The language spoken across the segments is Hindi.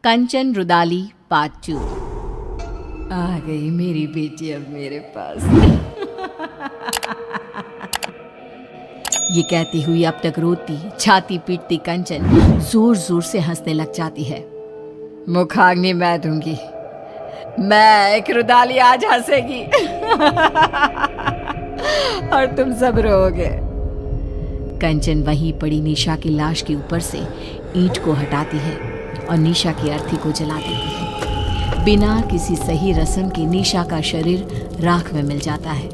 कंचन रुदाली पार्ट 2। आ गई मेरी बेटी अब मेरे पास। ये कहती हुई अब तक रोती छाती पीटती कंचन जोर जोर से हंसने लग जाती है। मुखाग्नि मैं दूंगी, मैं एक रुदाली आज हंसेगी और तुम सब रोओगे। कंचन वहीं पड़ी निशा की लाश के ऊपर से ईंट को हटाती है और निशा की अर्थी को जला देती है। बिना किसी सही रस्म के निशा का शरीर राख में मिल जाता है।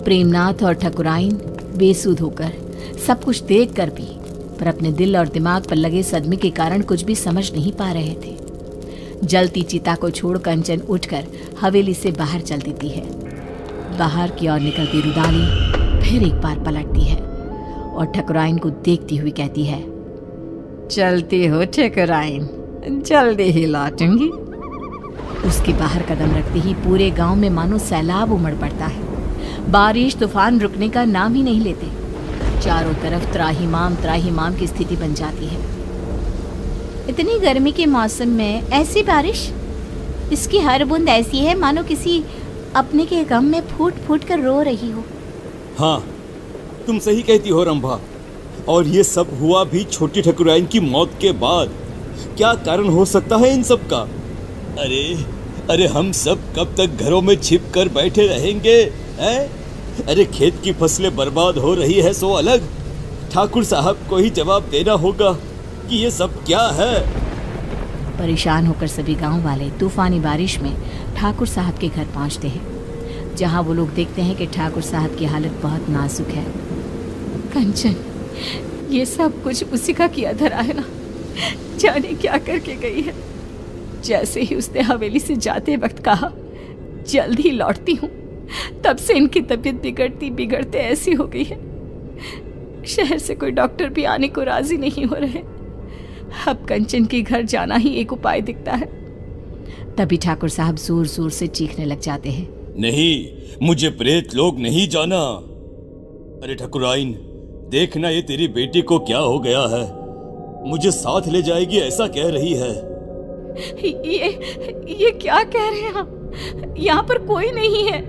प्रेमनाथ और ठकुराइन बेसुध होकर सब कुछ देख कर भी पर अपने दिल और दिमाग पर लगे सदमे के कारण कुछ भी समझ नहीं पा रहे थे। जलती चिता को छोड़ कंचन उठकर हवेली से बाहर चल देती है। बाहर की ओर निकलती रुदाली फिर एक बार पलटती है और ठकुराइन को देखती हुई कहती है, चलती हो ठकुराइन, जल्दी ही लौटूंगी। उसके बाहर कदम रखते ही पूरे गांव में मानो सैलाब उमड़ पड़ता है। बारिश तूफान रुकने का नाम ही नहीं लेते। चारों तरफ त्राहिमाम की स्थिति बन जाती है। इतनी गर्मी के मौसम में ऐसी बारिश, इसकी हर बूंद ऐसी है मानो किसी अपने के गम में फूट फूट कर रो रही हो। हाँ, तुम सही कहती हो रंभा। और ये सब हुआ भी छोटी ठकुराइन की मौत के बाद। क्या कारण हो सकता है इन सब का? अरे हम सब कब तक घरों में छिप कर बैठे रहेंगे हैं? अरे खेत की फसलें बर्बाद हो रही है सो अलग, ठाकुर साहब को ही जवाब देना होगा कि ये सब क्या है। परेशान होकर सभी गांव वाले तूफानी बारिश में ठाकुर साहब के घर पहुंचते हैं, जहां वो लोग देखते हैं कि ठाकुर साहब की हालत बहुत नाजुक है। कंचन, ये सब कुछ उसी का किया धरा है ना, जाने क्या करके गई है। जैसे ही उसने हवेली से जाते वक्त कहा जल्द ही लौटती हूँ, तब से इनकी तबीयत बिगड़ते ऐसी हो गई है। शहर से कोई डॉक्टर भी आने को राजी नहीं हो रहे। अब कंचन के घर जाना ही एक उपाय दिखता है। तभी ठाकुर साहब जोर जोर से चीखने लग जाते हैं, नहीं, मुझे प्रेत लोग नहीं जाना। अरे ठकुराइन, देखना ये तेरी बेटी को क्या हो गया है। मुझे साथ ले जाएगी ऐसा कह रही है। ये क्या कह रहे हैं आप? यहाँ पर कोई नहीं है।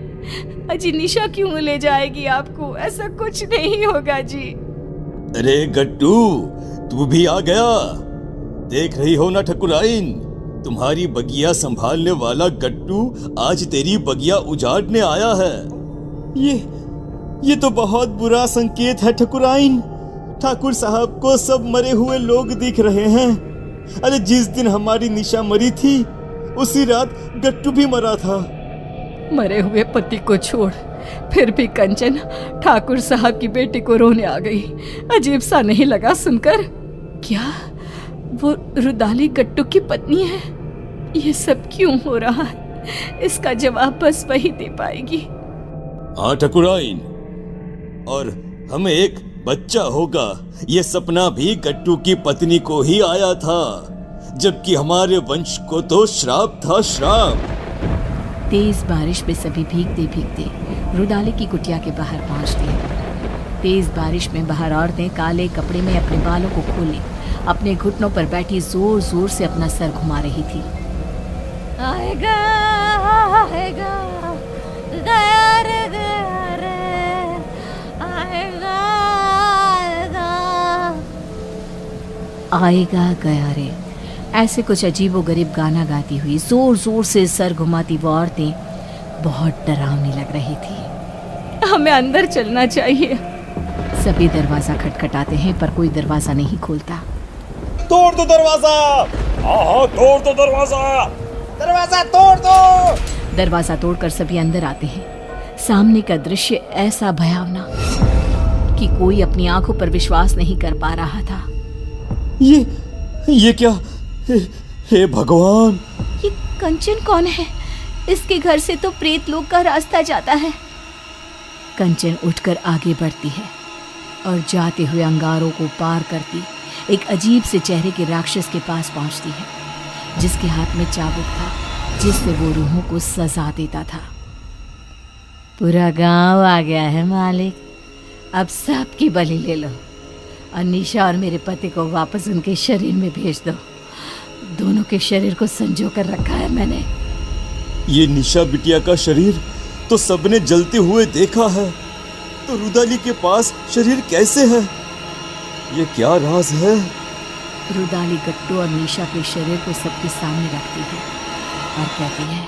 अजी निशा क्यों ले जाएगी आपको? ऐसा कुछ नहीं होगा जी। अरे गट्टू, तू भी आ गया। देख रही हो ना ठकुराइन, तुम्हारी बगिया संभालने वाला गट्टू आज तेरी बगिया उजाड़ने आया है। ये तो बहुत बुरा संकेत है ठकुराइन। ठाकुर साहब को सब मरे हुए लोग दिख रहे हैं। अरे जिस दिन हमारी निशा मरी थी उसी रात गट्टू भी मरा था। मरे हुए पति को छोड़ फिर भी कंचन ठाकुर साहब की बेटी को रोने आ गई। अजीब सा नहीं लगा सुनकर? क्या वो रुदाली गट्टू की पत्नी है? ये सब क्यों हो रहा है? इसका जवाब बस वही दे पाएगी। हाँ ठकुराइन, और हमें एक बच्चा होगा, ये सपना भी गट्टू की पत्नी को ही आया था, जबकि हमारे वंश को तो श्राप था, श्राप। तेज बारिश में सभी भीगते भीगते रुदाली की कुटिया के बाहर पहुंचते हैं। तेज बारिश में बाहर औरतें काले कपड़े में अपने बालों को खोले अपने घुटनों पर बैठी जोर जोर से अपना सर घुमा रही थी। आएगा आएगा गया रे गया रे, आएगा आएगा गया रे, ऐसे कुछ अजीबोगरीब गाना गाती हुई जोर जोर से सर घुमाती वो औरतें बहुत डरावनी लग रही थी। हमें अंदर चलना चाहिए। सभी दरवाजा खटखटाते हैं पर कोई दरवाजा नहीं खोलता। तोड़ दो दरवाजा। हाँ, तोड़ दो दरवाजा। दरवाजा तोड़ दो। दरवाजा तोड़कर सभी अंदर आते हैं। सामने का दृश्य ऐसा भयावना कि कोई अपनी आंखों पर विश्वास नहीं कर पा रहा था। ये क्या? हे भगवान, ये कंचन कौन है? इसके घर से तो प्रेत लोक का रास्ता जाता है। कंचन उठकर आगे बढ़ती है और जाते हुए अंगारों को पार करती एक अजीब से चेहरे के राक्षस के पास पहुंचती है, जिसके हाथ में चाबुक था, जिससे वो रूहों को सजा देता था। पूरा गांव आ गया है मालिक, अब सबकी बलि ले लो और निशा और मेरे पति को वापस उनके शरीर में भेज दो। दोनों के शरीर को संजो कर रखा है मैंने। ये निशा बिटिया का शरीर तो सबने जलते हुए देखा है, तो रुदाली के पास शरीर कैसे है? ये क्या राज है? रुदाली गट्टू और निशा के शरीर को सबके सामने रखती है और कहती है,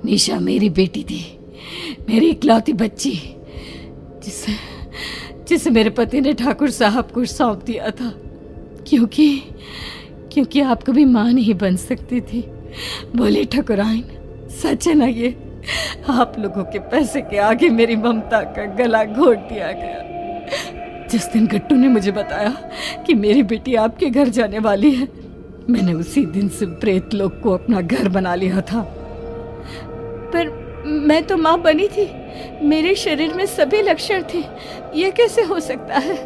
निशा मेरी बेटी थी, मेरी इकलौती बच्ची, जिसे मेरे पति ने ठाकुर साहब को सौंप दिया था, क्योंकि आप कभी मां नहीं बन सकती थी। बोले ठकुराइन, सच है ना ये? आप लोगों के पैसे के आगे मेरी ममता का गला घोट दिया गया। जिस दिन गट्टू ने मुझे बताया कि मेरी बेटी आपके घर जाने वाली है, मैंने उसी दिन से प्रेत लोक को अपना घर बना लिया था। पर मैं तो मां बनी थी, मेरे शरीर में सभी लक्षण थे, ये कैसे हो सकता है?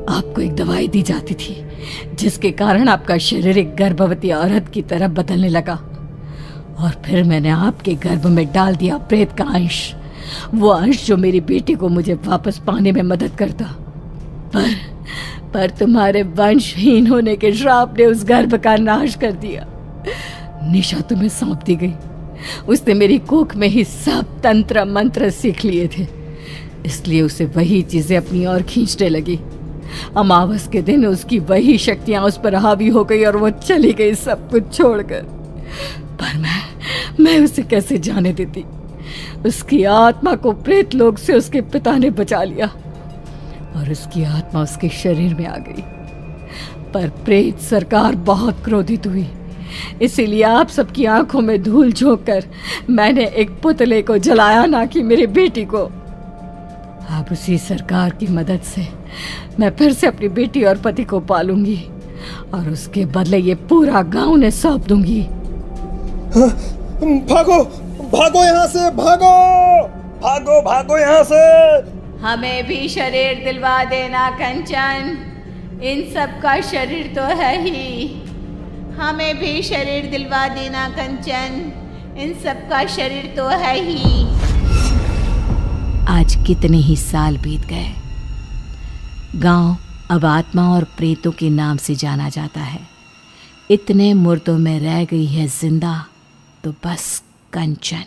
आपको एक दवाई दी जाती थी जिसके कारण आपका शरीर एक गर्भवती औरत की तरह बदलने लगा, और फिर मैंने आपके गर्भ में डाल दिया प्रेत का अंश, वो अंश जो मेरी बेटी को मुझे वापस पाने में मदद करता। पर तुम्हारे वंशहीन होने के श्राप ने उस गर्भ का नाश कर दिया। निशा तुम्हें सौंप दी गई, उसने मेरी कोख में ही सब तंत्र मंत्र सीख लिए थे, इसलिए उसे वही चीजें अपनी ओर खींचने लगी। अमावस के दिन उसकी वही शक्तियां उस पर हावी हो गई और वो चली गई सब कुछ छोड़कर। पर मैं उसे कैसे जाने देती? उसकी आत्मा को प्रेत लोक से उसके पिता ने बचा लिया और उसकी आत्मा उसके शरीर में आ गई। पर प्रेत सरकार बहुत क्रोधित हुई, इसीलिए आप सबकी आंखों में धूल झोंक कर मैंने एक पुतले को जलाया, ना कि मेरी बेटी को। अब उसी सरकार की मदद से मैं फिर से अपनी बेटी और पति को पालूंगी और उसके बदले ये पूरा गांव ने सौंप दूंगी। भागो भागो यहाँ से, भागो भागो भागो यहाँ से। हमें भी शरीर दिलवा देना कंचन, इन सब का शरीर तो है ही। हमें भी शरीर दिलवा देना कंचन, इन सब का शरीर तो है ही। आज कितने ही साल बीत गए, गांव अब आत्मा और प्रेतों के नाम से जाना जाता है। इतने मुर्दों में रह गई है जिंदा तो बस कंचन।